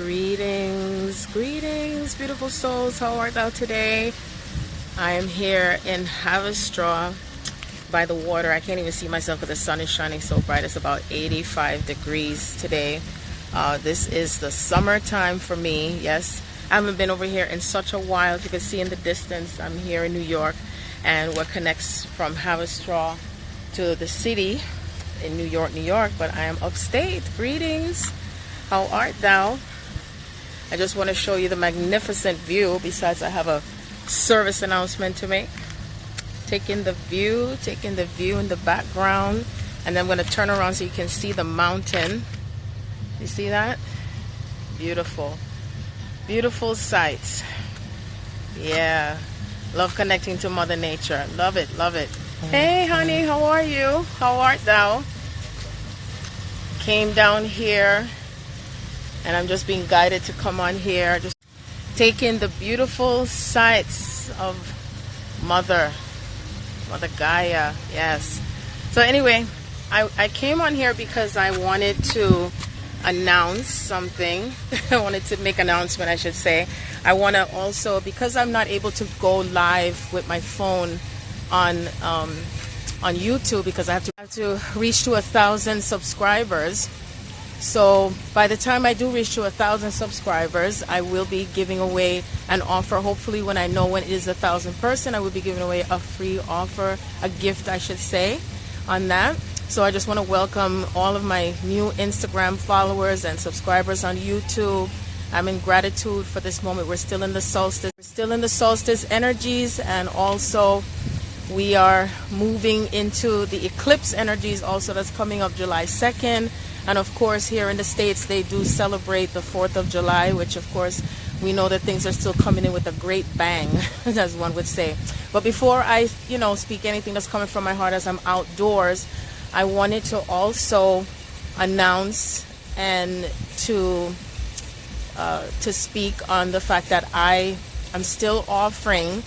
Greetings, greetings, beautiful souls. How art thou today? I am here in Haverstraw by the water. I can't even see myself because the sun is shining so bright. It's about 85 degrees today. This is the summertime for me. Yes, I haven't been over here in such a while. If you can see in the distance, I'm here in New York, and what connects from Haverstraw to the city in New York, but I am upstate. Greetings. How art thou? I just want to show you the magnificent view. Besides, I have a service announcement to make. Taking the view in the background, and then I'm going to turn around so you can see the mountain. You see that? Beautiful, beautiful sights. Yeah, love connecting to Mother Nature. Love it, love it. Hey honey, how are you? How art thou? Came down here and I'm just being guided to come on here, just taking the beautiful sights of Mother Gaia. Yes. So anyway, I came on here because I wanted to announce something. I wanted to make an announcement, I should say. I want to also, because I'm not able to go live with my phone on YouTube, because I have to reach to 1,000 subscribers. So by the time I do reach to 1,000 subscribers, I will be giving away an offer. Hopefully when I know when it is 1,000 person, I will be giving away a free offer, a gift I should say, on that. So I just want to welcome all of my new Instagram followers and subscribers on YouTube. I'm in gratitude for this moment. We're still in the solstice. We're still in the solstice energies, and also we are moving into the eclipse energies also, that's coming up July 2nd. And of course, here in the States, they do celebrate the 4th of July, which of course, we know that things are still coming in with a great bang, as one would say. But before I, speak anything that's coming from my heart as I'm outdoors, I wanted to also announce and to speak on the fact that I am still offering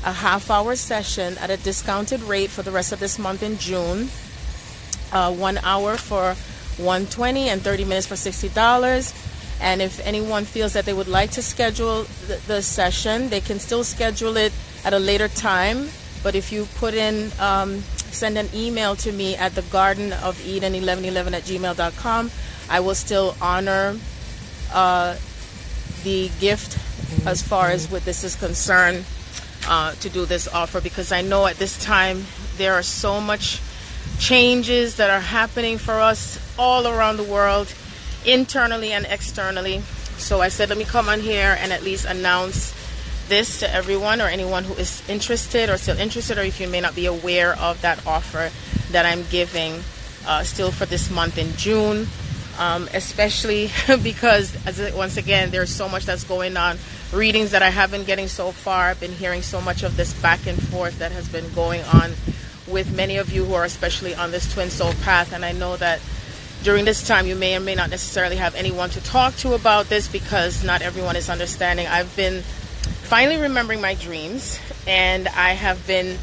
a half-hour session at a discounted rate for the rest of this month in June. 1 hour for $120 and 30 minutes for $60. And if anyone feels that they would like to schedule the session, they can still schedule it at a later time. But if you put in, send an email to me at thegardenofeden1111@gmail.com, I will still honor the gift as far as what this is concerned, to do this offer, because I know at this time there are so much changes that are happening for us all around the world, internally and externally. So I said, let me come on here and at least announce this to everyone, or anyone who is interested or still interested, or if you may not be aware of that offer that I'm giving still for this month in June, especially because, once again, there's so much that's going on. Readings that I have been getting so far, I've been hearing so much of this back and forth that has been going on with many of you who are especially on this twin soul path. And I know that during this time you may or may not necessarily have anyone to talk to about this, because not everyone is understanding. I've been finally remembering my dreams, and I have been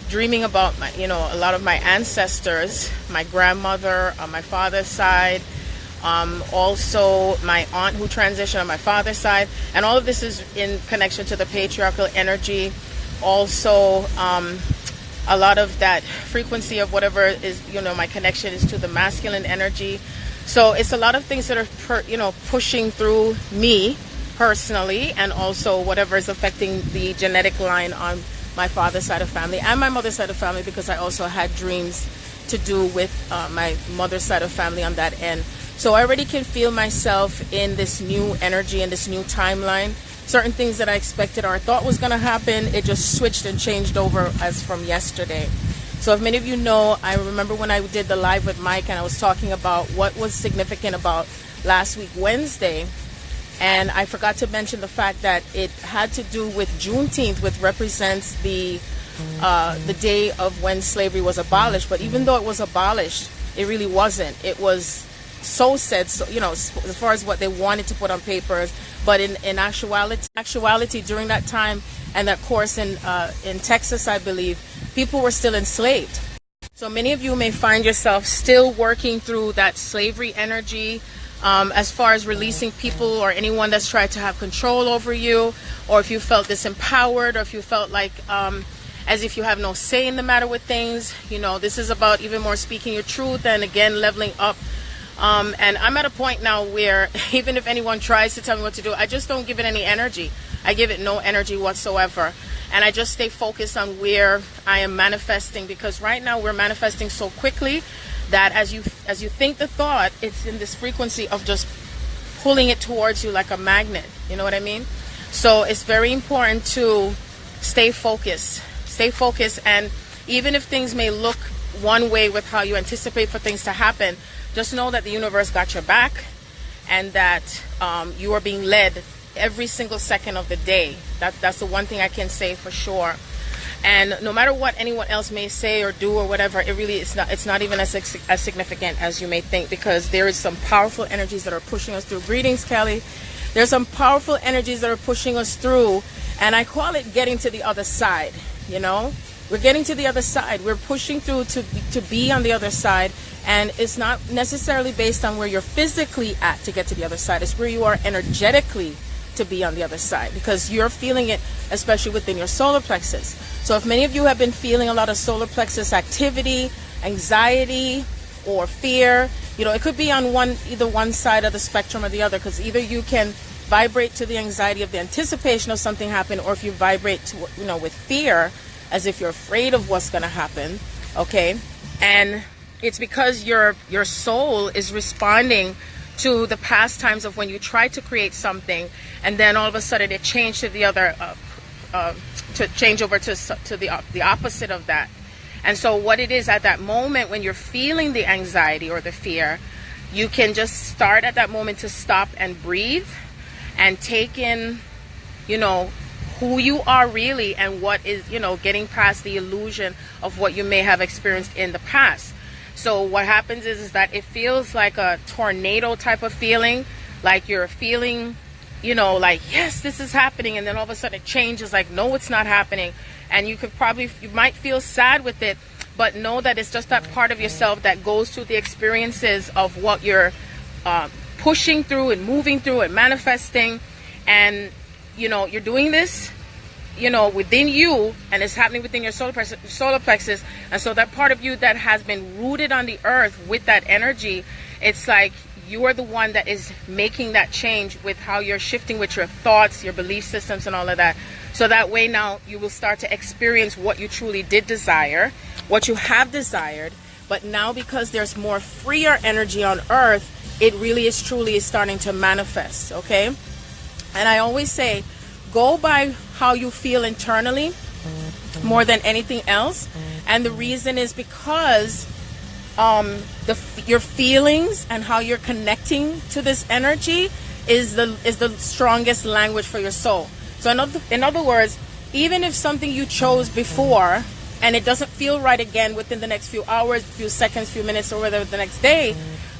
dreaming about my, a lot of my ancestors, my grandmother on my father's side, also my aunt who transitioned on my father's side, and all of this is in connection to the patriarchal energy. Also, a lot of that frequency of whatever is, my connection is to the masculine energy. So it's a lot of things that are, pushing through me personally, and also whatever is affecting the genetic line on my father's side of family and my mother's side of family, because I also had dreams to do with my mother's side of family on that end. So I already can feel myself in this new energy and this new timeline. Certain things that I expected or I thought was going to happen, it just switched and changed over as from yesterday. So if many of you know, I remember when I did the live with Mike and I was talking about what was significant about last week, Wednesday, and I forgot to mention the fact that it had to do with Juneteenth, which represents the day of when slavery was abolished. But even though it was abolished, it really wasn't. It was so said, so, as far as what they wanted to put on papers. But in actuality, during that time and that course in Texas, I believe, people were still enslaved. So many of you may find yourself still working through that slavery energy, as far as releasing people or anyone that's tried to have control over you, or if you felt disempowered, or if you felt like as if you have no say in the matter with things. You know, this is about even more speaking your truth and again leveling up. And I'm at a point now where even if anyone tries to tell me what to do, I just don't give it any energy. I give it no energy whatsoever. And I just stay focused on where I am manifesting, because right now we're manifesting so quickly that as you think the thought, it's in this frequency of just pulling it towards you like a magnet. You know what I mean? So it's very important to stay focused. Stay focused, and even if things may look one way with how you anticipate for things to happen, just know that the universe got your back, and that you are being led every single second of the day. That's the one thing I can say for sure. And no matter what anyone else may say or do or whatever, it's not even as significant as you may think, because there is some powerful energies that are pushing us through. Greetings, Kelly. There's some powerful energies that are pushing us through, and I call it getting to the other side. You know, we're getting to the other side. We're pushing through to be on the other side. And it's not necessarily based on where you're physically at to get to the other side. It's where you are energetically to be on the other side, because you're feeling it, especially within your solar plexus. So if many of you have been feeling a lot of solar plexus activity, anxiety, or fear, you know, it could be on either one side of the spectrum or the other, because either you can vibrate to the anxiety of the anticipation of something happening, or if you vibrate to, you know, with fear, as if you're afraid of what's going to happen. Okay. And it's because your soul is responding to the past times of when you tried to create something, and then all of a sudden it changed to the other, to change over to the opposite of that. And so what it is at that moment when you're feeling the anxiety or the fear, you can just start at that moment to stop and breathe and take in, you know, who you are really, and what is, you know, getting past the illusion of what you may have experienced in the past. So what happens is that it feels like a tornado type of feeling, like you're feeling, you know, like, yes, this is happening, and then all of a sudden it changes, like, no, it's not happening. And you might feel sad with it, but know that it's just that part of yourself that goes through the experiences of what you're pushing through and moving through and manifesting. And, you know, you're doing this, you know, within you, and it's happening within your solar plexus. And so that part of you that has been rooted on the earth with that energy, it's like you are the one that is making that change with how you're shifting with your thoughts, your belief systems, and all of that. So that way now you will start to experience what you truly did desire, what you have desired. But now, because there's more freer energy on earth, it really is truly starting to manifest. Okay. And I always say, go by how you feel internally more than anything else. And the reason is because your feelings and how you're connecting to this energy is the strongest language for your soul. So in other words, even if something you chose before and it doesn't feel right again within the next few hours, few seconds, few minutes, or whether the next day,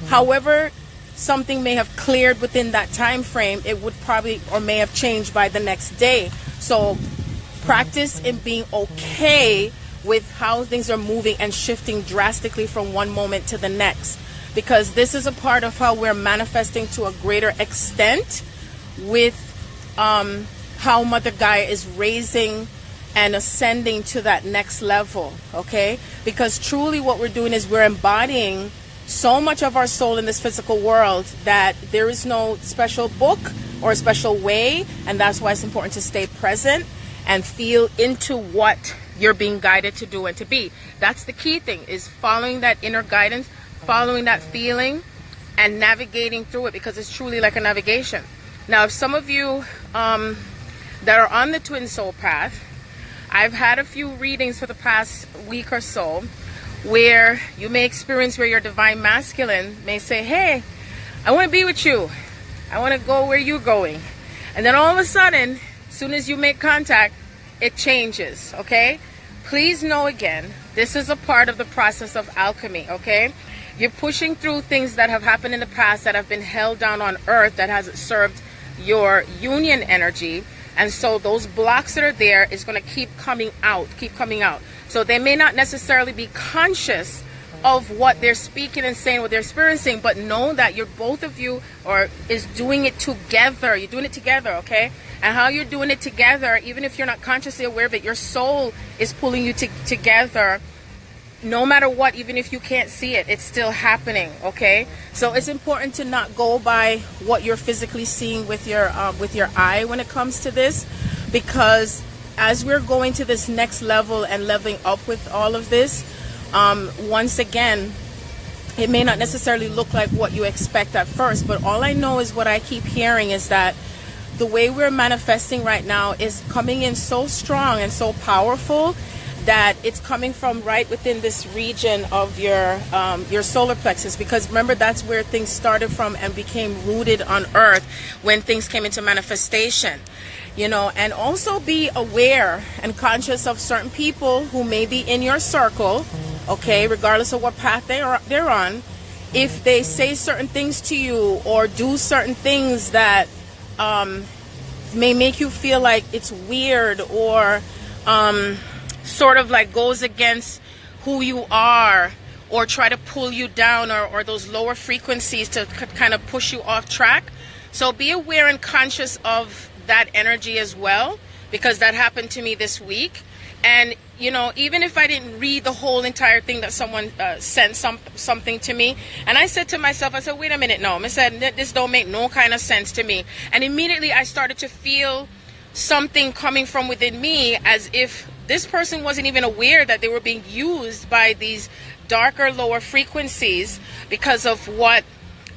however something may have cleared within that time frame, it would probably or may have changed by the next day. So practice in being okay with how things are moving and shifting drastically from one moment to the next, because this is a part of how we're manifesting to a greater extent with how Mother Gaia is raising and ascending to that next level. Okay, because truly what we're doing is we're embodying so much of our soul in this physical world that there is no special book or a special way, and that's why it's important to stay present and feel into what you're being guided to do and to be. That's the key thing, is following that inner guidance, following that feeling, and navigating through it, because it's truly like a navigation. Now, if some of you that are on the Twin Soul Path, I've had a few readings for the past week or so, where you may experience where your divine masculine may say, hey, I want to be with you. I want to go where you're going. And then all of a sudden, as soon as you make contact, it changes. Okay? Please know again, this is a part of the process of alchemy. Okay? You're pushing through things that have happened in the past that have been held down on earth, that hasn't served your union energy. And so those blocks that are there is going to keep coming out, So they may not necessarily be conscious of what they're speaking and saying, what they're experiencing, but know that you're both of you is doing it together. You're doing it together, okay? And how you're doing it together, even if you're not consciously aware of it, your soul is pulling you together. No matter what, even if you can't see it, it's still happening, okay? So it's important to not go by what you're physically seeing with your eye when it comes to this, because as we're going to this next level and leveling up with all of this, once again, it may not necessarily look like what you expect at first, but all I know is what I keep hearing is that the way we're manifesting right now is coming in so strong and so powerful that it's coming from right within this region of your solar plexus, because remember, that's where things started from and became rooted on earth when things came into manifestation. You know, and also be aware and conscious of certain people who may be in your circle, okay, regardless of what path they're on. If they say certain things to you or do certain things that may make you feel like it's weird or sort of like goes against who you are, or try to pull you down, or those lower frequencies to kind of push you off track. So be aware and conscious of that energy as well, because that happened to me this week. And you know, even if I didn't read the whole entire thing that someone sent something to me, and I said to myself, I said, wait a minute, no, I said, this don't make no kind of sense to me. And immediately I started to feel something coming from within me, as if this person wasn't even aware that they were being used by these darker, lower frequencies, because of what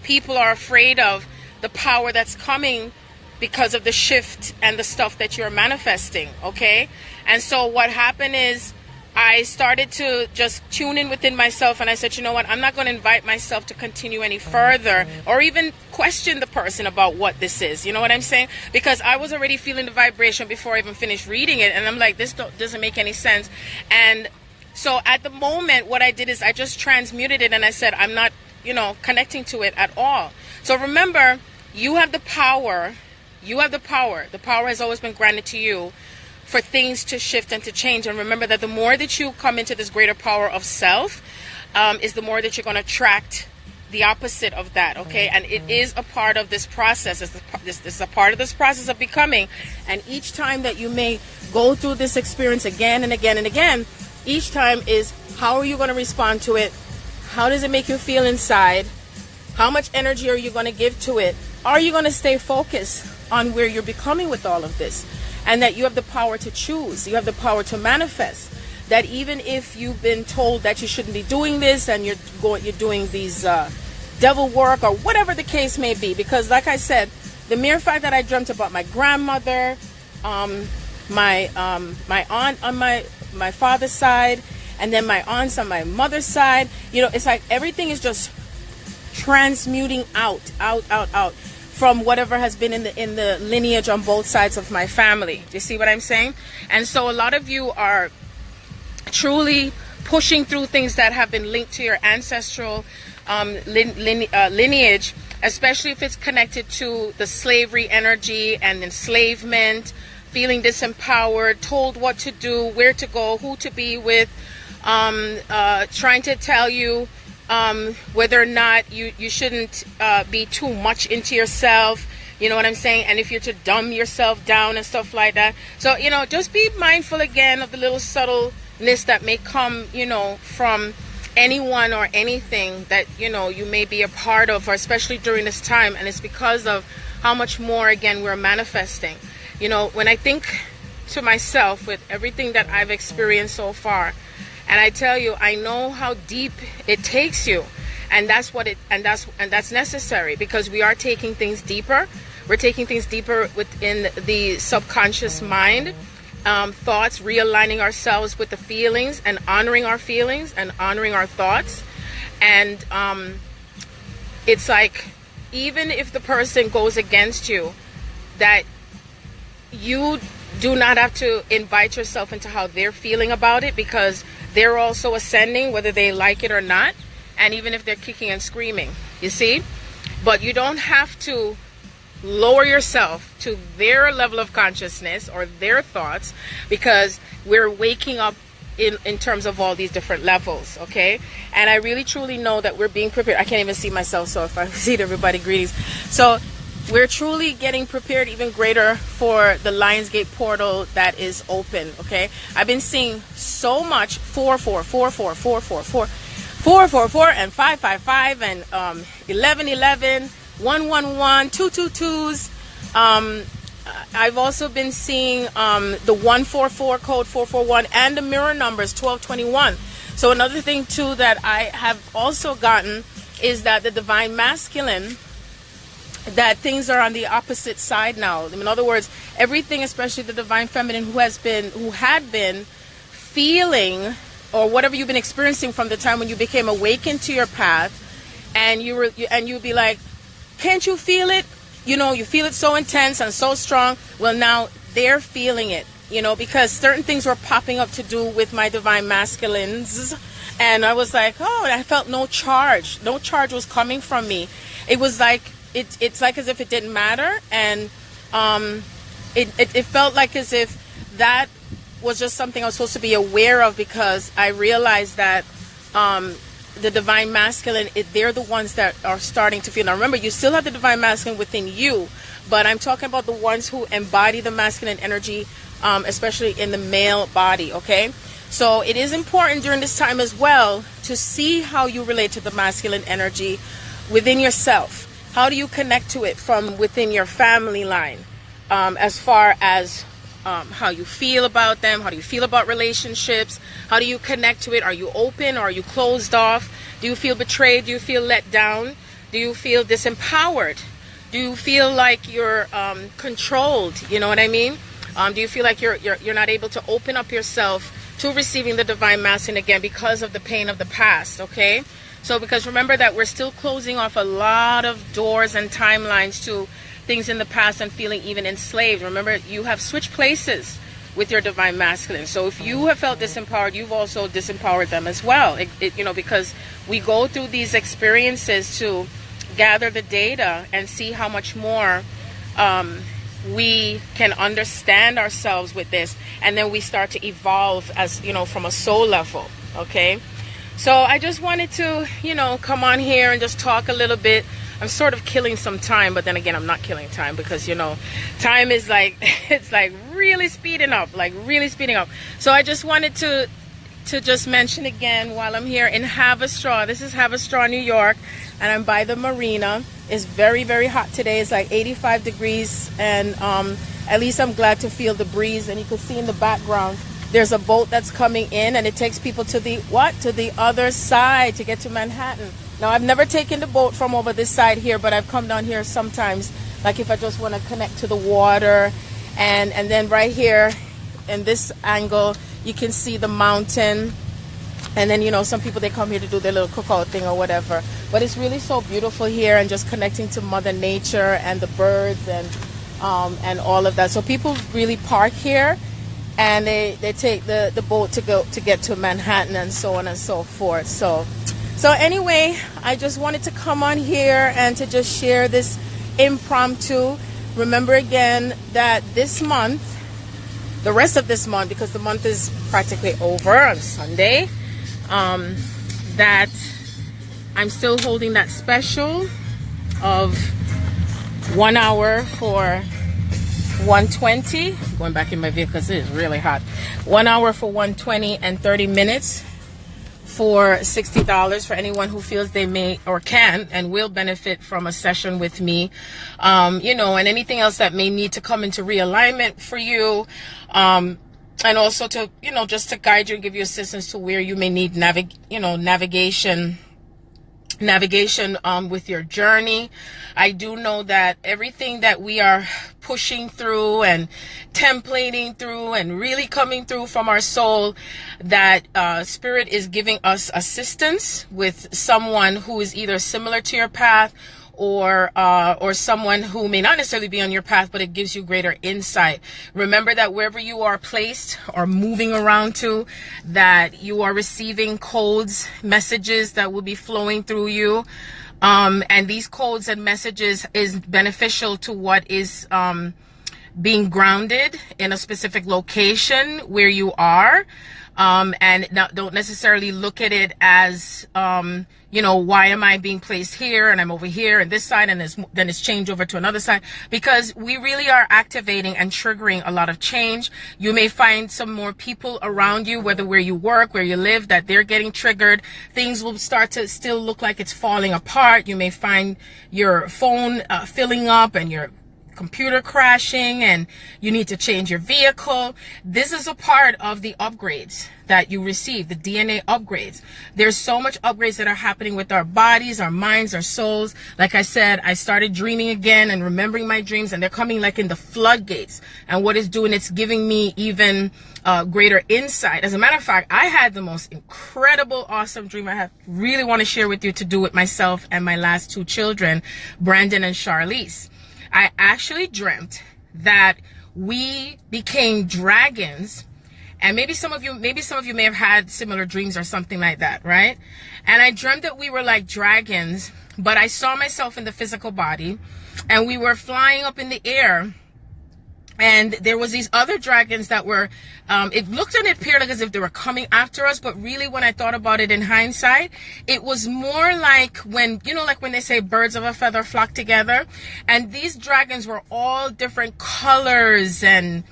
people are afraid of, the power that's coming because of the shift and the stuff that you're manifesting, okay? And so what happened is I started to just tune in within myself, and I said, you know what, I'm not going to invite myself to continue any further or even question the person about what this is. You know what I'm saying? Because I was already feeling the vibration before I even finished reading it, and I'm like, this doesn't make any sense. And so at the moment, what I did is I just transmuted it, and I said, I'm not, you know, connecting to it at all. So remember, you have the power. You have the power. The power has always been granted to you for things to shift and to change. And remember that the more that you come into this greater power of self, is the more that you're going to attract the opposite of that, okay? And it is a part of this process. This is a part of this process of becoming. And each time that you may go through this experience again and again and again, each time is, how are you going to respond to it? How does it make you feel inside? How much energy are you going to give to it? Are you going to stay focused on where you're becoming with all of this? And that you have the power to choose. You have the power to manifest. That even if you've been told that you shouldn't be doing this, and you're doing these devil work or whatever the case may be, because like I said, the mere fact that I dreamt about my grandmother, my aunt on my father's side, and then my aunts on my mother's side, you know, it's like everything is just transmuting out from whatever has been in the lineage on both sides of my family. Do you see what I'm saying? And so a lot of you are truly pushing through things that have been linked to your ancestral lineage, especially if it's connected to the slavery energy and enslavement, feeling disempowered, told what to do, where to go, who to be with, trying to tell you whether or not you shouldn't be too much into yourself, you know what I'm saying? And if you're to dumb yourself down and stuff like that. So, you know, just be mindful again of the little subtleness that may come, you know, from anyone or anything that, you know, you may be a part of, or especially during this time. And it's because of how much more, again, we're manifesting. You know, when I think to myself with everything that I've experienced so far, and I tell you, I know how deep it takes you, and that's necessary, because we are taking things deeper. We're taking things deeper within the subconscious mind, thoughts, realigning ourselves with the feelings and honoring our feelings and honoring our thoughts. And it's like, even if the person goes against you, that you do not have to invite yourself into how they're feeling about it, because they're also ascending, whether they like it or not, and even if they're kicking and screaming, you see? But you don't have to lower yourself to their level of consciousness or their thoughts, because we're waking up in terms of all these different levels, okay? And I really truly know that we're being prepared. I can't even see myself, so if I see everybody, greetings. So we're truly getting prepared even greater for the Lionsgate portal that is open, okay? I've been seeing so much 4, 4, 4, 4, 4, 4, 4, 4, 4, 4, and 5, 5, 5, and 11, 11, 1, 1, 1, 2, 2, 2s. I've also been seeing the 144 code 441 and the mirror numbers 1221. So another thing too that I have also gotten is that the divine masculine, that things are on the opposite side now. In other words, everything, especially the divine feminine who had been feeling, or whatever you've been experiencing from the time when you became awakened to your path, and you'd be like, can't you feel it? You know, you feel it so intense and so strong. Well, now they're feeling it, you know, because certain things were popping up to do with my divine masculines. And I was like, oh, and I felt no charge. No charge was coming from me. It was like, it's like as if it didn't matter. And it felt like as if that was just something I was supposed to be aware of, because I realized that the divine masculine, they're the ones that are starting to feel. Now remember, you still have the divine masculine within you, but I'm talking about the ones who embody the masculine energy, especially in the male body, okay? So it is important during this time as well to see how you relate to the masculine energy within yourself. How do you connect to it from within your family line, as far as how you feel about them, how do you feel about relationships, how do you connect to it, are you open or are you closed off, do you feel betrayed, do you feel let down, do you feel disempowered, do you feel like you're controlled, you know what I mean, do you feel like you're not able to open up yourself to receiving the divine masculine again because of the pain of the past, okay? So because remember that we're still closing off a lot of doors and timelines to things in the past and feeling even enslaved. Remember, you have switched places with your divine masculine. So if you have felt disempowered, you've also disempowered them as well. You know, because we go through these experiences to gather the data and see how much more we can understand ourselves with this, and then we start to evolve as, you know, from a soul level, okay? So I just wanted to, you know, come on here and just talk a little bit. I'm sort of killing some time, but then again, I'm not killing time, because, you know, time is like, it's like really speeding up, like really speeding up. So I just wanted to just mention again while I'm here in Haverstraw. This is Haverstraw, New York, and I'm by the marina. It's very, very hot today. It's like 85 degrees, and at least I'm glad to feel the breeze. And you can see in the background, there's a boat that's coming in, and it takes people to the, to the other side to get to Manhattan. Now, I've never taken the boat from over this side here, but I've come down here sometimes, like if I just want to connect to the water. And then right here in this angle, you can see the mountain. And then, you know, some people, they come here to do their little cookout thing or whatever. But it's really so beautiful here, and just connecting to Mother Nature and the birds and all of that. So people really park here, and they take the boat to get to Manhattan and so on and so forth. So anyway, I just wanted to come on here and to just share this impromptu. Remember again that this month, the rest of this month, because the month is practically over on Sunday, that I'm still holding that special of 1 hour for 120. Going back in my vehicle because it is really hot. 1 hour for 120 and 30 minutes for $60 for anyone who feels they may or can and will benefit from a session with me, you know, and anything else that may need to come into realignment for you, and also to, you know, just to guide you and give you assistance to where you may need navigation with your journey. I do know that everything that we are pushing through and templating through and really coming through from our soul, that spirit is giving us assistance with someone who is either similar to your path or someone who may not necessarily be on your path, but it gives you greater insight. Remember that wherever you are placed or moving around to, that you are receiving codes, messages that will be flowing through you. And these codes and messages is beneficial to what is being grounded in a specific location where you are. and don't necessarily look at it as, you know, why am I being placed here and I'm over here and this side, and then it's changed over to another side, because we really are activating and triggering a lot of change. You may find some more people around you, whether where you work, where you live, that they're getting triggered. Things will start to still look like it's falling apart. You may find your phone filling up and your computer crashing, and you need to change your vehicle. This is a part of the upgrades that you receive, the DNA upgrades. There's so much upgrades that are happening with our bodies, our minds, our souls. Like I said, I started dreaming again and remembering my dreams, and they're coming like in the floodgates. And what it's doing, it's giving me even greater insight. As a matter of fact, I had the most incredible, awesome dream I really want to share with you, to do with myself and my last two children, Brandon and Charlize. I actually dreamt that we became dragons, and maybe some of you may have had similar dreams or something like that, right? And I dreamt that we were like dragons, but I saw myself in the physical body, and we were flying up in the air. And there was these other dragons that were, it looked and it appeared like as if they were coming after us. But really, when I thought about it in hindsight, it was more like when, you know, like when they say birds of a feather flock together. And these dragons were all different colors, and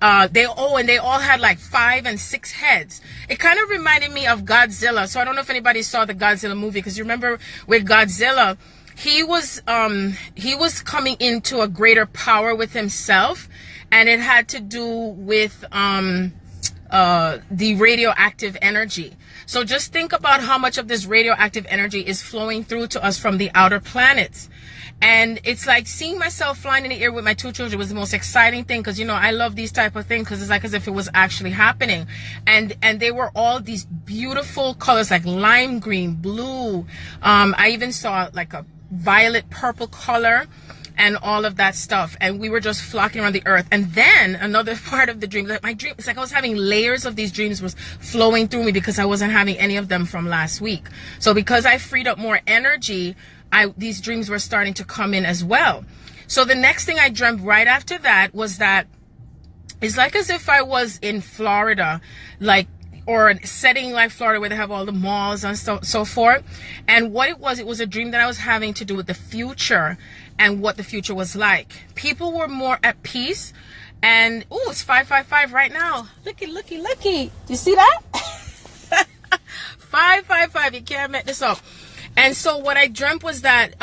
they all had like 5 and 6 heads. It kind of reminded me of Godzilla. So I don't know if anybody saw the Godzilla movie, because you remember with Godzilla, he was coming into a greater power with himself. And it had to do with the radioactive energy. So just think about how much of this radioactive energy is flowing through to us from the outer planets. And it's like seeing myself flying in the air with my two children was the most exciting thing, because, you know, I love these type of things, because it's like as if it was actually happening. And they were all these beautiful colors, like lime green, blue. I even saw like a violet purple color, and all of that stuff. And we were just flocking around the earth. And then another part of the dream, like my dream, it's like I was having layers of these dreams was flowing through me, because I wasn't having any of them from last week. So because I freed up more energy, these dreams were starting to come in as well. So the next thing I dreamt right after that was that it's like as if I was in Florida, like, or a setting like Florida where they have all the malls and so forth. And what it was a dream that I was having to do with the future and what the future was like. People were more at peace. And, oh, it's 555 right now. Looky. You see that? 555. You can't make this up. And so what I dreamt was that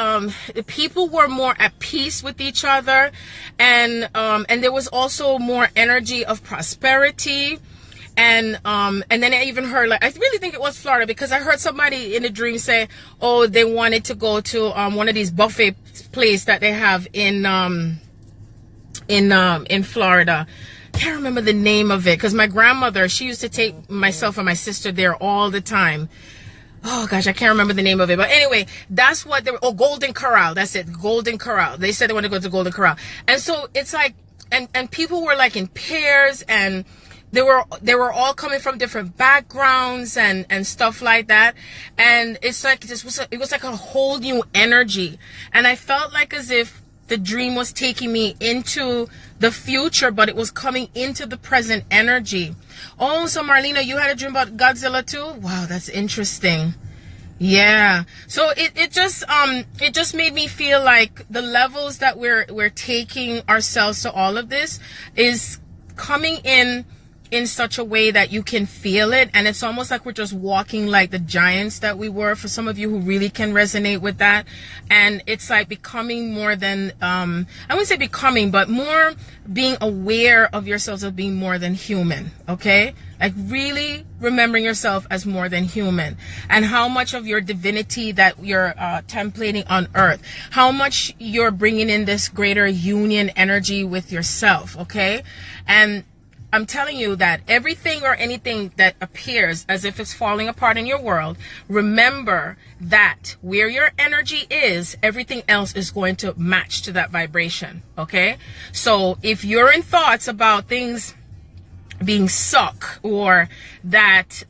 people were more at peace with each other. And there was also more energy of prosperity. And then I even heard, like, I really think it was Florida, because I heard somebody in a dream say, oh, they wanted to go to one of these buffet places that they have in Florida. Can't remember the name of it, because my grandmother, she used to take myself and my sister there all the time. Oh gosh, I can't remember the name of it. But anyway, that's what they were. Oh, Golden Corral. That's it. Golden Corral. They said they want to go to Golden Corral. And so it's like, and people were like in pairs, and they were all coming from different backgrounds and stuff like that. And it's like it was like a whole new energy. And I felt like as if the dream was taking me into the future, but it was coming into the present energy. Oh, so Marlena, you had a dream about Godzilla too? Wow, that's interesting. Yeah. So it just made me feel like the levels that we're taking ourselves to all of this is coming in such a way that you can feel it, and it's almost like we're just walking like the giants that we were, for some of you who really can resonate with that. And it's like becoming more than I wouldn't say becoming, but more being aware of yourselves, of being more than human. Okay, like really remembering yourself as more than human, and how much of your divinity that you're templating on earth, how much you're bringing in this greater union energy with yourself. Okay, and I'm telling you that everything or anything that appears as if it's falling apart in your world, remember that where your energy is, everything else is going to match to that vibration. Okay? So if you're in thoughts about things being suck, or that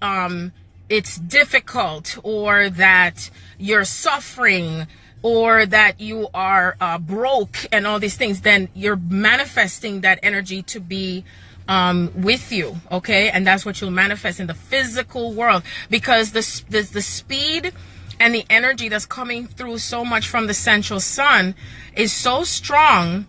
it's difficult, or that you're suffering, or that you are broke and all these things, then you're manifesting that energy to be with you, okay? And that's what you'll manifest in the physical world, because the speed and the energy that's coming through so much from the central sun is so strong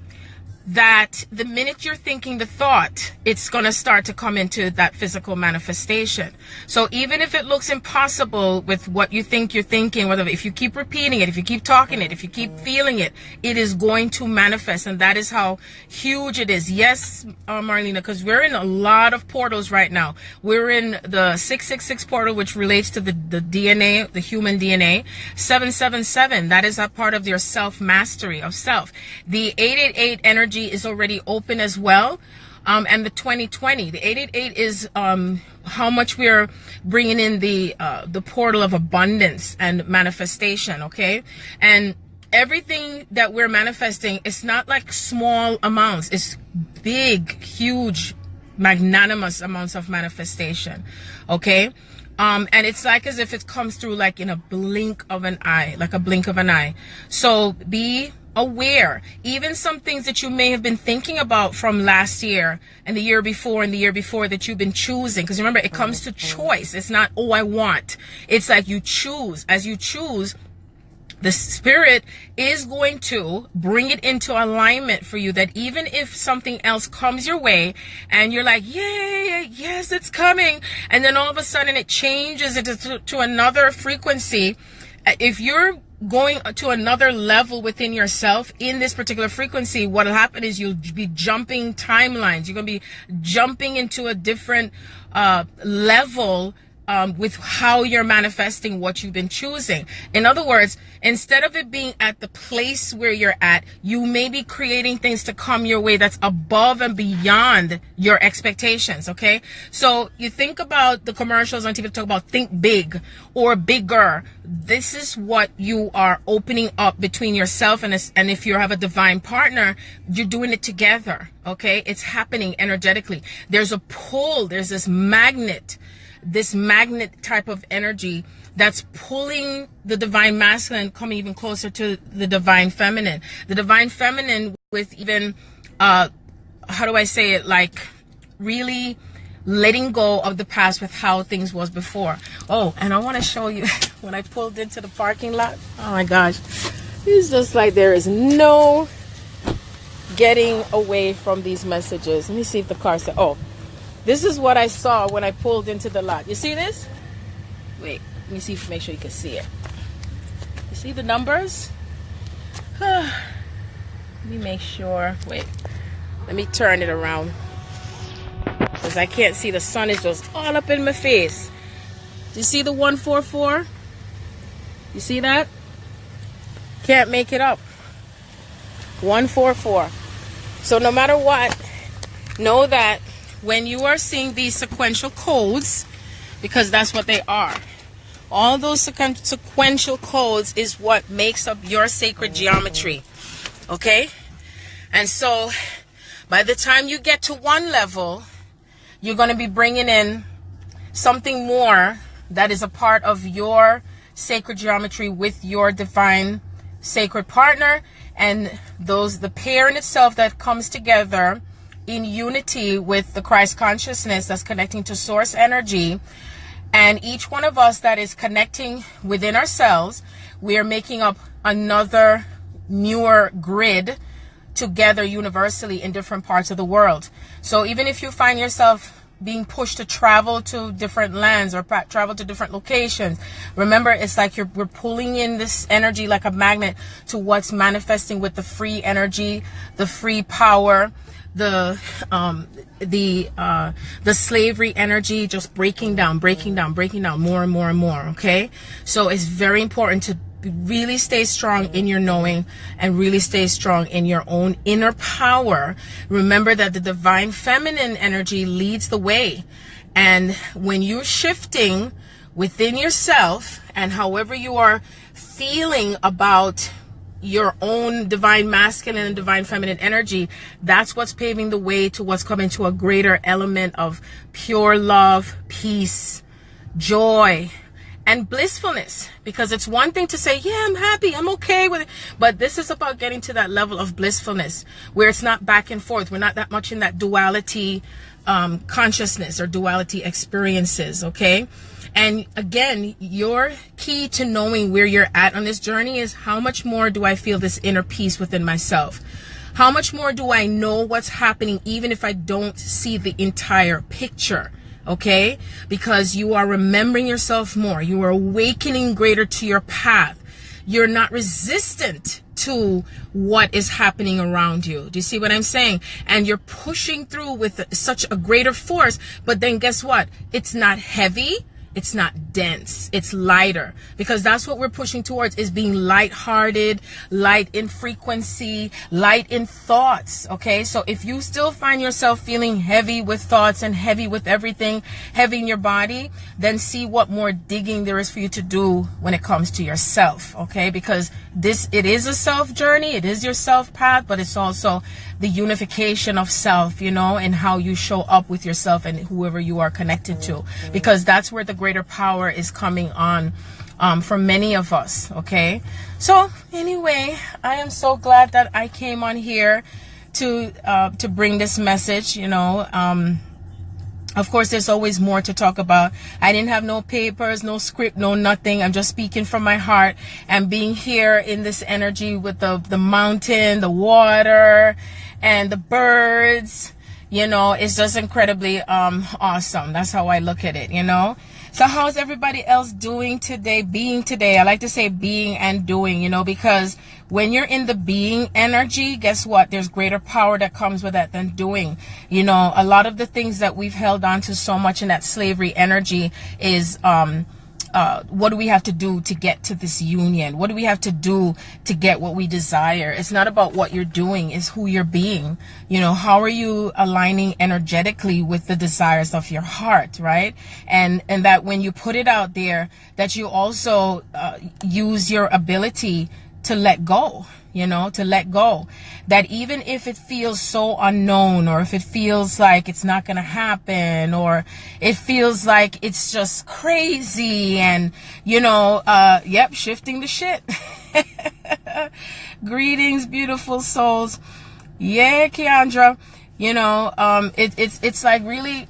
that the minute you're thinking the thought, it's going to start to come into that physical manifestation. So even if it looks impossible with what you think you're thinking, whether if you keep repeating it, if you keep talking it, if you keep feeling it, it is going to manifest. And that is how huge it is. Yes, Marlena, because we're in a lot of portals right now. We're in the 666 portal, which relates to the DNA, the human DNA. 777, that is a part of your self-mastery of self. The 888 energy is already open as well, and the 2020, the 888 is how much we're bringing in the portal of abundance and manifestation, okay? And everything that we're manifesting, it's not like small amounts, it's big, huge, magnanimous amounts of manifestation, okay? And it's like as if it comes through like in a blink of an eye, like a blink of an eye. So be aware. Even some things that you may have been thinking about from last year and the year before and the year before that you've been choosing. Because remember, it comes to choice. It's not, oh, I want. It's like you choose. As you choose, the spirit is going to bring it into alignment for you, that even if something else comes your way and you're like, yay, yes, it's coming, and then all of a sudden it changes it to another frequency. If you're going to another level within yourself in this particular frequency, what will happen is you'll be jumping timelines. You're going to be jumping into a different level with how you're manifesting what you've been choosing. In other words, instead of it being at the place where you're at, you may be creating things to come your way that's above and beyond your expectations, okay? So you think about the commercials on TV talk about think big or bigger. This is what you are opening up between yourself and if you have a divine partner, you're doing it together, okay? It's happening energetically. There's a pull, there's this magnet type of energy that's pulling the divine masculine coming even closer to the divine feminine. The divine feminine with even, how do I say it, like really letting go of the past with how things was before. Oh, and I want to show you when I pulled into the parking lot. Oh my gosh. It's just like there is no getting away from these messages. Let me see if the car said, oh, this is what I saw when I pulled into the lot. You see this? Wait, let me see if make sure you can see it. You see the numbers? Let me make sure. Wait, let me turn it around, because I can't see. The sun is just all up in my face. Do you see the 144? You see that? Can't make it up. 144. So no matter what, know that when you are seeing these sequential codes, because that's what they are, all those sequential codes is what makes up your sacred geometry, okay? And so by the time you get to one level, you're going to be bringing in something more that is a part of your sacred geometry with your divine sacred partner, and the pair in itself that comes together in unity with the Christ consciousness that's connecting to source energy. And each one of us that is connecting within ourselves, we are making up another newer grid together universally in different parts of the world. So even if you find yourself being pushed to travel to different lands or travel to different locations, remember, it's like we're pulling in this energy like a magnet to what's manifesting with the free energy, the free power, the slavery energy, just breaking down more and more and more, okay? So it's very important to really stay strong in your knowing and really stay strong in your own inner power. Remember that the divine feminine energy leads the way. And when you're shifting within yourself and however you are feeling about your own divine masculine and divine feminine energy, that's what's paving the way to what's coming to a greater element of pure love, peace, joy, and blissfulness. Because it's one thing to say, yeah, I'm happy, I'm okay with it, but this is about getting to that level of blissfulness where it's not back and forth. We're not that much in that duality consciousness or duality experiences, okay? And again, your key to knowing where you're at on this journey is how much more do I feel this inner peace within myself? How much more do I know what's happening even if I don't see the entire picture? Okay? Because you are remembering yourself more. You are awakening greater to your path. You're not resistant to what is happening around you. Do you see what I'm saying? And you're pushing through with such a greater force. But then guess what? It's not heavy. It's not dense. It's lighter, because that's what we're pushing towards, is being lighthearted, light in frequency, light in thoughts. Okay. So if you still find yourself feeling heavy with thoughts and heavy with everything, heavy in your body, then see what more digging there is for you to do when it comes to yourself. Okay. Because it is a self journey. It is your self path, but it's also the unification of self, you know, and how you show up with yourself and whoever you are connected to, because that's where the greater power is coming on for many of us. Okay. So anyway, I am so glad that I came on here to bring this message, you know. Of course, there's always more to talk about. I didn't have no papers, no script, no nothing. I'm just speaking from my heart, and being here in this energy with the mountain, the water, and the birds, you know, it's just incredibly awesome. That's how I look at it, you know. So how's everybody else doing today, being today? I like to say being and doing, you know, because when you're in the being energy, guess what? There's greater power that comes with that than doing. You know, a lot of the things that we've held on to so much in that slavery energy is what do we have to do to get to this union? What do we have to do to get what we desire? It's not about what you're doing, it's who you're being. You know, how are you aligning energetically with the desires of your heart, right? And that when you put it out there, that you also use your ability to let go, you know, to let go. That even if it feels so unknown, or if it feels like it's not going to happen, or it feels like it's just crazy and, you know, yep, shifting the shit. Greetings, beautiful souls. Yeah, Keandra. You know, it's like really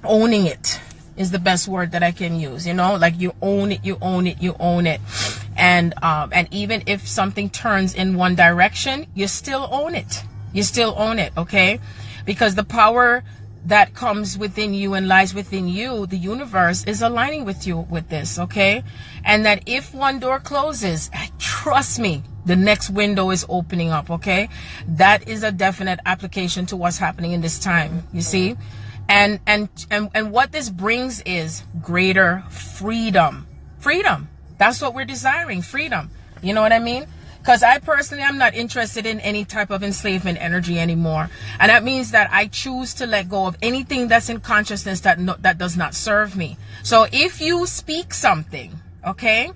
owning it is the best word that I can use, you know, like you own it, you own it, you own it. And even if something turns in one direction, you still own it. You still own it, okay? Because the power that comes within you and lies within you, the universe is aligning with you with this, okay? And that if one door closes, trust me, the next window is opening up, okay? That is a definite application to what's happening in this time, you see? And what this brings is greater freedom. Freedom. That's what we're desiring, freedom. You know what I mean? Because I personally am not interested in any type of enslavement energy anymore. And that means that I choose to let go of anything that's in consciousness that does not serve me. So if you speak something, okay?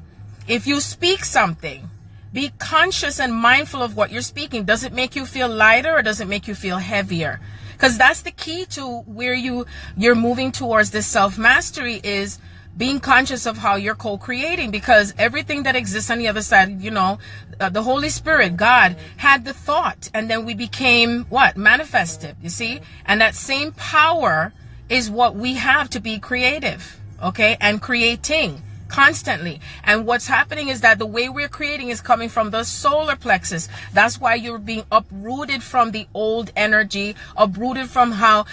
If you speak something, be conscious and mindful of what you're speaking. Does it make you feel lighter, or does it make you feel heavier? Because that's the key to where you're moving towards this self-mastery, is being conscious of how you're co-creating. Because everything that exists on the other side, you know, the Holy Spirit, God, had the thought, and then we became what? Manifested, you see? And that same power is what we have to be creative, okay? And creating constantly. And what's happening is that the way we're creating is coming from the solar plexus. That's why you're being uprooted from the old energy, uprooted from how,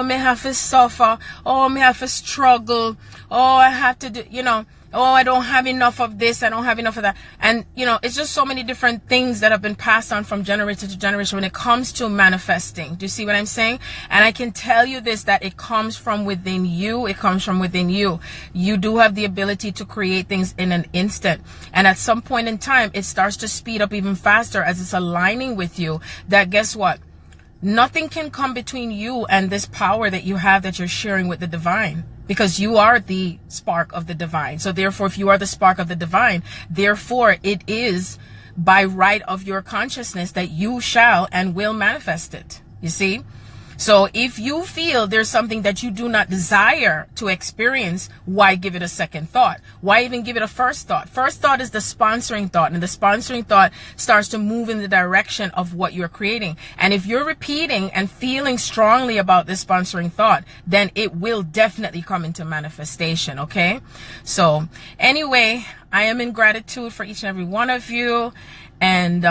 me have to suffer, me have to struggle, I have to do, you know, I don't have enough of this, I don't have enough of that. And, you know, it's just so many different things that have been passed on from generation to generation when it comes to manifesting. Do you see what I'm saying? And I can tell you this, that it comes from within you. It comes from within you. You do have the ability to create things in an instant. And at some point in time, it starts to speed up even faster as it's aligning with you. That, guess what? Nothing can come between you and this power that you have, that you're sharing with the divine. Because you are the spark of the divine. So therefore, if you are the spark of the divine, therefore it is by right of your consciousness that you shall and will manifest it. You see? So if you feel there's something that you do not desire to experience, why give it a second thought? Why even give it a first thought? First thought is the sponsoring thought, and the sponsoring thought starts to move in the direction of what you're creating. And if you're repeating and feeling strongly about this sponsoring thought, then it will definitely come into manifestation, okay? So anyway, I am in gratitude for each and every one of you, and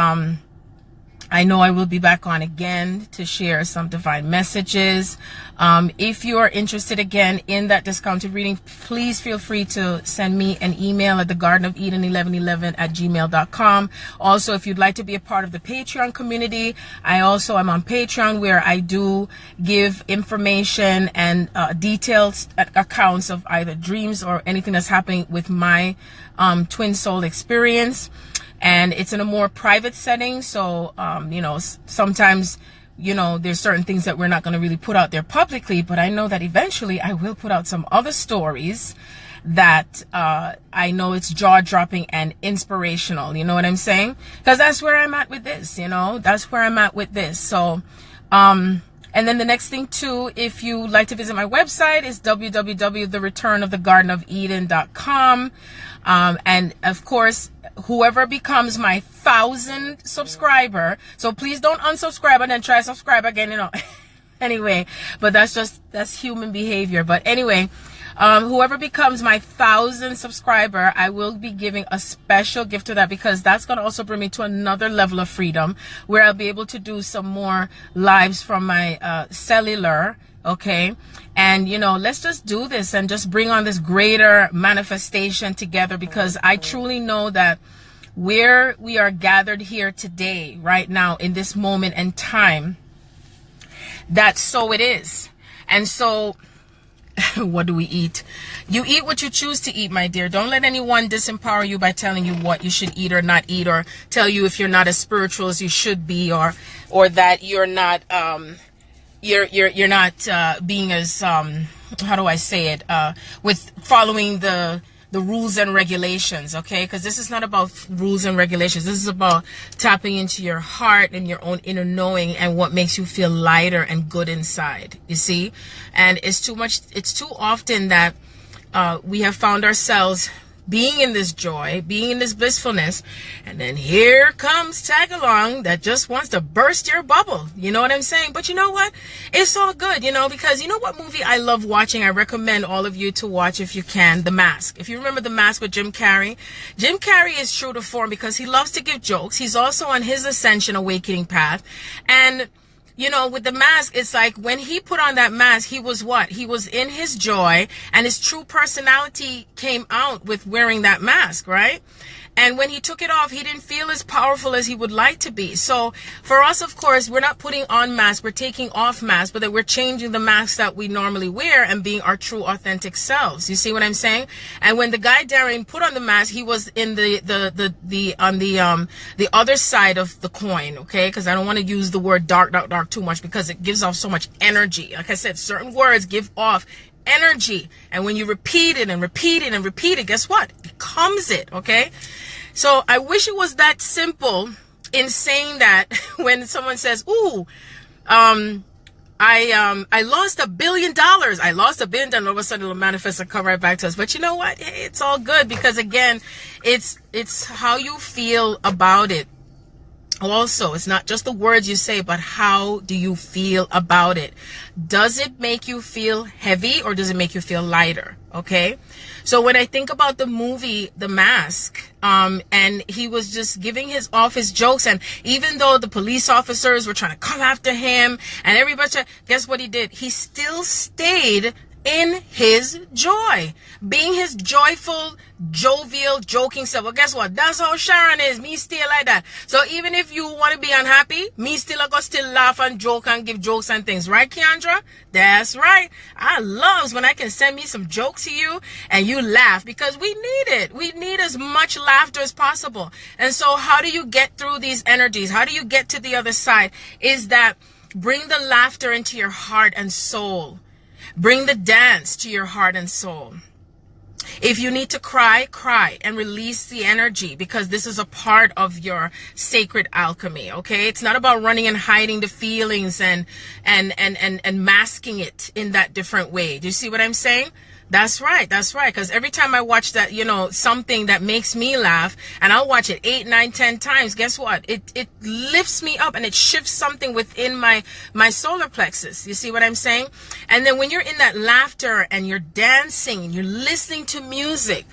I know I will be back on again to share some divine messages. If you are interested again in that discounted reading, please feel free to send me an email at thegardenofeden1111@gmail.com. Also, if you'd like to be a part of the Patreon community, I also am on Patreon, where I do give information and detailed accounts of either dreams or anything that's happening with my twin soul experience. And it's in a more private setting. So, you know, sometimes, you know, there's certain things that we're not going to really put out there publicly, but I know that eventually I will put out some other stories that I know it's jaw-dropping and inspirational. You know what I'm saying? Because that's where I'm at with this, you know, that's where I'm at with this. So, and then the next thing too, if you like to visit my website, is www.thereturnofthegardenofeden.com. And of course, whoever becomes my 1,000th subscriber, so please don't unsubscribe and then try to subscribe again, you know. Anyway, but that's human behavior. But anyway, whoever becomes my 1,000th subscriber, I will be giving a special gift to that, because that's going to also bring me to another level of freedom, where I'll be able to do some more lives from my cellular. Okay, and you know, let's just do this and just bring on this greater manifestation together, because I truly know that where we are gathered here today, right now, in this moment and time, that so it is. And so what do we eat? You eat what you choose to eat, my dear. Don't let anyone disempower you by telling you what you should eat or not eat, or tell you if you're not as spiritual as you should be, or that you're not you're not being as how do I say it, with following the rules and regulations, okay? Because this is not about rules and regulations. This is about tapping into your heart and your own inner knowing, and what makes you feel lighter and good inside, you see? And it's too often that we have found ourselves being in this joy, being in this blissfulness, and then here comes tag along that just wants to burst your bubble. You know what I'm saying? But you know what? It's all good, you know, because you know what movie I love watching? I recommend all of you to watch, if you can, The Mask. If you remember The Mask with Jim Carrey, Jim Carrey is true to form because he loves to give jokes. He's also on his ascension awakening path. And you know, with The Mask, it's like when he put on that mask, he was what? He was in his joy, and his true personality came out with wearing that mask, right? And when he took it off, he didn't feel as powerful as he would like to be. So for us, of course, we're not putting on masks, we're taking off masks, but that we're changing the masks that we normally wear and being our true authentic selves. You see what I'm saying? And when the guy Darren put on the mask, he was in the other side of the coin, okay? Because I don't want to use the word dark too much, because it gives off so much energy. Like I said, certain words give off energy, and when you repeat it and repeat it and repeat it, guess what? It becomes it, okay? So I wish it was that simple in saying that when someone says, ooh, I lost $1 billion. I lost $1 billion. All of a sudden it'll manifest and come right back to us. But you know what? It's all good, because again, it's how you feel about it. Also, it's not just the words you say, but how do you feel about it? Does it make you feel heavy, or does it make you feel lighter? Okay. So when I think about the movie, The Mask, and he was just giving off his jokes, and even though the police officers were trying to come after him and everybody, guess what he did? He still stayed in his joy, being his joyful, jovial, joking self. Well, guess what? That's how Sharon is. Me still like that. So even if you want to be unhappy, me still I go still laugh and joke and give jokes and things. Right, Keandra? That's right. I loves when I can send me some jokes to you and you laugh, because we need it. We need as much laughter as possible. And so how do you get through these energies? How do you get to the other side? Is that bring the laughter into your heart and soul. Bring the dance to your heart and soul. If you need to cry, cry and release the energy, because this is a part of your sacred alchemy, okay? It's not about running and hiding the feelings and masking it in that different way. Do you see what I'm saying? That's right. That's right. Because every time I watch that, you know, something that makes me laugh, and I'll watch it 8, 9, 10 times, guess what? It lifts me up and it shifts something within my solar plexus. You see what I'm saying? And then when you're in that laughter and you're dancing and you're listening to music,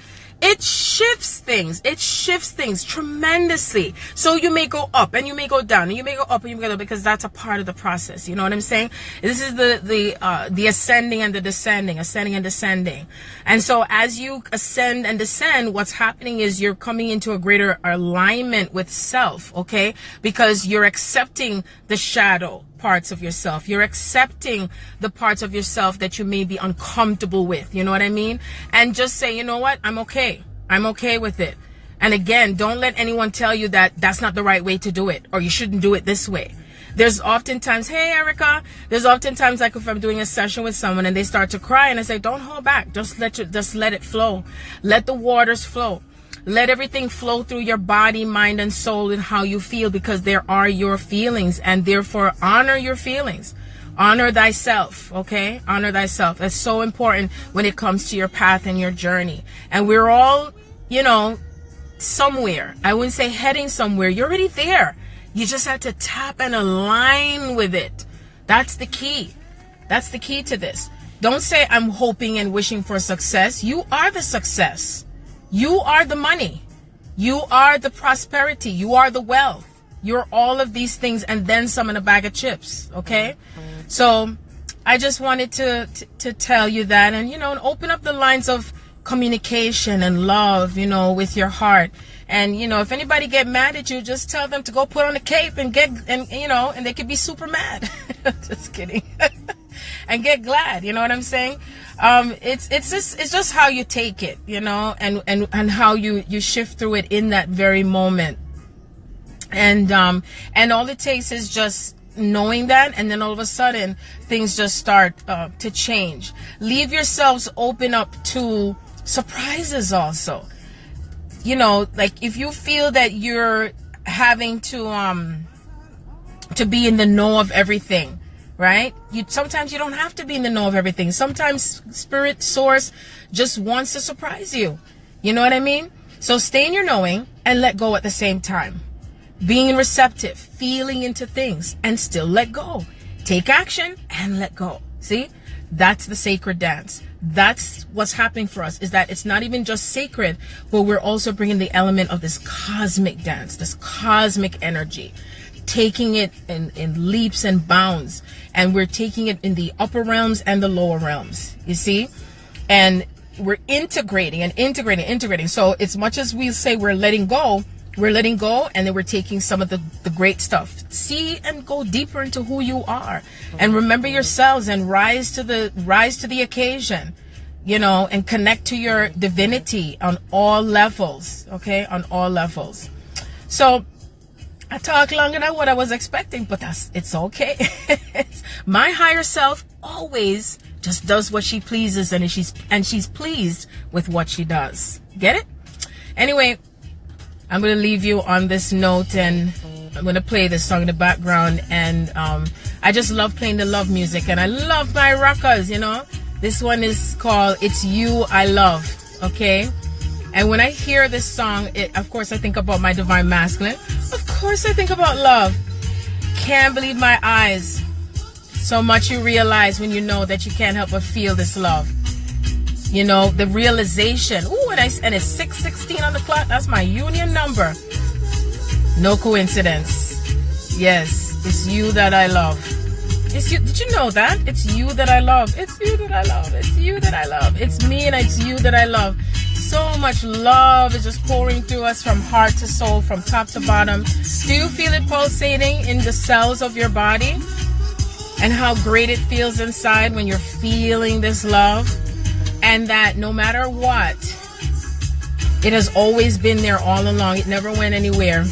it shifts things. It shifts things tremendously. So you may go up and you may go down and you may go up and you may go down, because that's a part of the process. You know what I'm saying? This is the ascending and the descending, ascending and descending. And so as you ascend and descend, what's happening is you're coming into a greater alignment with self, okay? Because you're accepting the shadow parts of yourself. You're accepting the parts of yourself that you may be uncomfortable with. You know what I mean? And just say, you know what? I'm okay. I'm okay with it. And again, don't let anyone tell you that that's not the right way to do it, or you shouldn't do it this way. There's oftentimes, hey, Erica, there's oftentimes, like if I'm doing a session with someone and they start to cry, and I say, don't hold back. Just let it flow. Let the waters flow. Let everything flow through your body, mind, and soul, and how you feel, because there are your feelings, and therefore honor your feelings. Honor thyself, okay? Honor thyself. That's so important when it comes to your path and your journey. And we're all, you know, somewhere. I wouldn't say heading somewhere. You're already there. You just have to tap and align with it. That's the key. That's the key to this. Don't say I'm hoping and wishing for success. You are the success. You are the money. You are the prosperity. You are the wealth. You're all of these things and then some in a bag of chips, okay? So I just wanted to tell you that, and, you know, and open up the lines of communication and love, you know, with your heart. And, you know, if anybody get mad at you, just tell them to go put on a cape and you know, and they could be super mad. Just kidding. And get glad, you know what I'm saying? It's just how you take it, you know, and how you shift through it in that very moment. And all it takes is just knowing that, and then all of a sudden things just start to change. Leave yourselves open up to surprises also. You know, like if you feel that you're having to be in the know of everything, right? Sometimes you don't have to be in the know of everything. Sometimes spirit source just wants to surprise you. You know what I mean? So stay in your knowing and let go at the same time. Being receptive, feeling into things, and still let go. Take action and let go. See? That's the sacred dance. That's what's happening for us, is that it's not even just sacred, but we're also bringing the element of this cosmic dance, this cosmic energy, taking it in leaps and bounds, and we're taking it in the upper realms and the lower realms, you see? And we're integrating and integrating. So as much as we say we're letting go, and then we're taking some of the great stuff. See and go deeper into who you are, and remember yourselves, and rise to the occasion, you know, and connect to your divinity on all levels, okay? On all levels. So I talked longer than what I was expecting, but it's okay. My higher self always just does what she pleases, and she's pleased with what she does. Get it? Anyway, I'm going to leave you on this note, and I'm going to play this song in the background. And I just love playing the love music, and I love my rockers, you know. This one is called It's You I Love, okay? And when I hear this song, of course I think about my divine masculine. Of course I think about love. Can't believe my eyes. So much you realize when you know that you can't help but feel this love. You know, the realization. Ooh, and it's 6:16 on the clock. That's my union number. No coincidence. Yes, it's you that I love. It's you. Did you know that? It's you that I love. It's you that I love. It's you that I love. It's me and it's you that I love. So much love is just pouring through us from heart to soul, from top to bottom. Do you feel it pulsating in the cells of your body? And how great it feels inside when you're feeling this love? And that no matter what, it has always been there all along. It never went anywhere.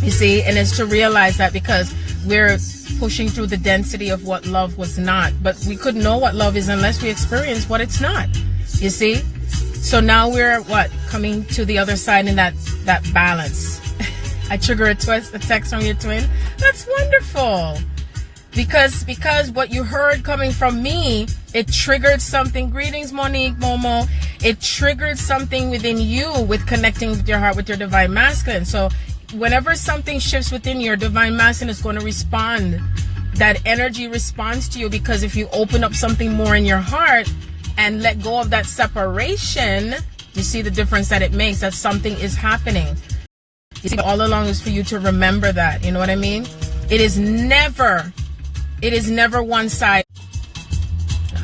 You see, and it's to realize that, because we're pushing through the density of what love was not. But we couldn't know what love is unless we experience what it's not. You see? So now we're what? Coming to the other side in that balance. I trigger a text from your twin. That's wonderful. Because what you heard coming from me, it triggered something. Greetings, Monique, Momo. It triggered something within you with connecting with your heart, with your divine masculine. So whenever something shifts within your divine masculine is going to respond. That energy responds to you, because if you open up something more in your heart and let go of that separation, you see the difference that it makes, that something is happening. You see, all along is for you to remember that. You know what I mean? It is never one-sided.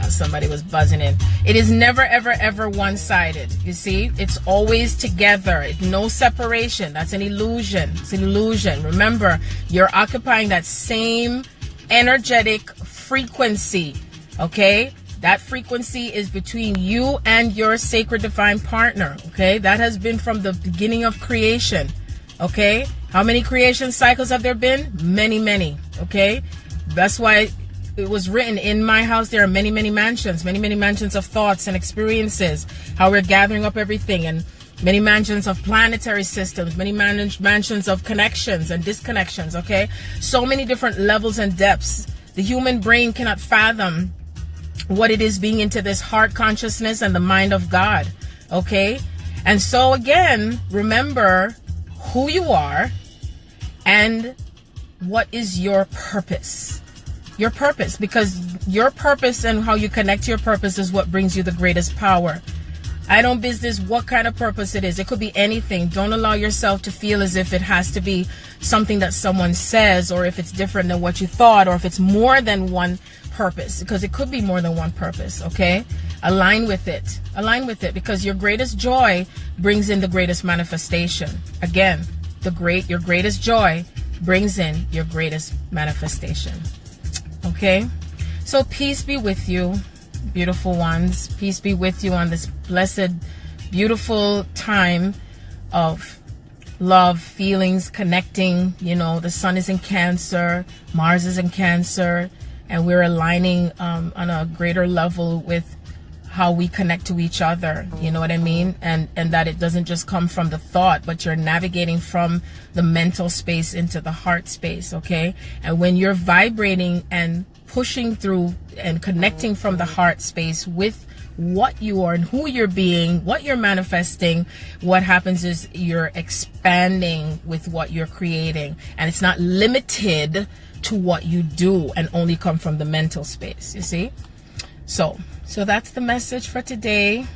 Somebody was buzzing in. It is never, ever, ever one-sided. You see? It's always together. No separation. That's an illusion. It's an illusion. Remember, you're occupying that same energetic frequency. Okay? That frequency is between you and your sacred divine partner. Okay? That has been from the beginning of creation. Okay? How many creation cycles have there been? Many, many. Okay? That's why it was written, in my house there are many, many mansions of thoughts and experiences, how we're gathering up everything, and many mansions of planetary systems, many mansions of connections and disconnections. Okay, so many different levels and depths. The human brain cannot fathom what it is being into this heart consciousness and the mind of God. Okay, and so again, remember who you are and what is your purpose. Your purpose, because your purpose and how you connect to your purpose is what brings you the greatest power. I don't business what kind of purpose it is. It could be anything. Don't allow yourself to feel as if it has to be something that someone says, or if it's different than what you thought, or if it's more than one purpose, because it could be more than one purpose. Okay, align with it. Align with it, because your greatest joy brings in the greatest manifestation. Again, your greatest joy brings in your greatest manifestation. Okay, so peace be with you, beautiful ones. Peace be with you on this blessed, beautiful time of love, feelings, connecting. You know, the sun is in Cancer, Mars is in Cancer, and we're aligning on a greater level with how we connect to each other. You know what I mean? And that it doesn't just come from the thought, but you're navigating from the mental space into the heart space. Okay, and when you're vibrating and pushing through and connecting from the heart space with what you are and who you're being, what you're manifesting, what happens is you're expanding with what you're creating, and it's not limited to what you do and only come from the mental space. You see? So that's the message for today.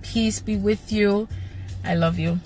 Peace be with you. I love you.